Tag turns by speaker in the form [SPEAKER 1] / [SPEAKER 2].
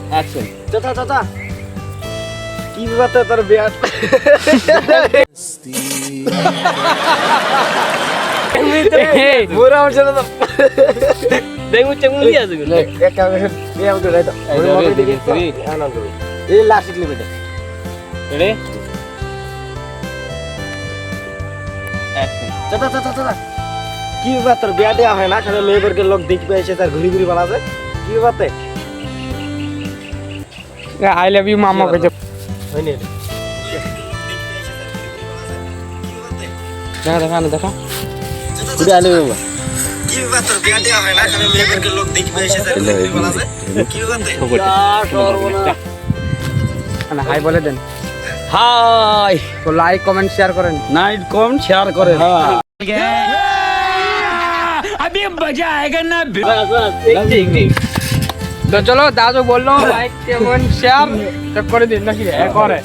[SPEAKER 1] Action.
[SPEAKER 2] চাচা চাচা কি ব্যাপার তোর বিয়ার মোরা আমার সাথে তো
[SPEAKER 1] দেখো চেঙ্গুল কি আছে গুলো
[SPEAKER 2] এক কাজ করে বিয়া করে দাও এই লাস্ট ক্লিপ এটা
[SPEAKER 1] রেডি অ্যাকশন।
[SPEAKER 2] চাচা চাচা চাচা কি ব্যাপার তোর বিয়া দেওয়া হয় না খালি মেয়েদেরকে লোক দেখবে এসে তার ঘুরি ঘুরি বানাবে কি ব্যাপার
[SPEAKER 3] আই লাভ ইউ মামা কইছে
[SPEAKER 2] হয়নি
[SPEAKER 3] দেখা দেখা না দেখা
[SPEAKER 2] ঘুরে আলে বাবা কি ব্যাপার তোর বিয়া দেওয়া হয় না খালি মেয়েদেরকে লোক দেখবে এসে তার ঘুরি ঘুরি বানাবে কি ব্যাপার
[SPEAKER 3] না হাই বলে দেন
[SPEAKER 1] হাই
[SPEAKER 3] তো লাইক কমেন্ট শেয়ার করেন
[SPEAKER 1] নাইট কম শেয়ার করে
[SPEAKER 3] তো চলো দাদু বললো লাইক কমেন্ট শেয়ার করে দিন নাকি করে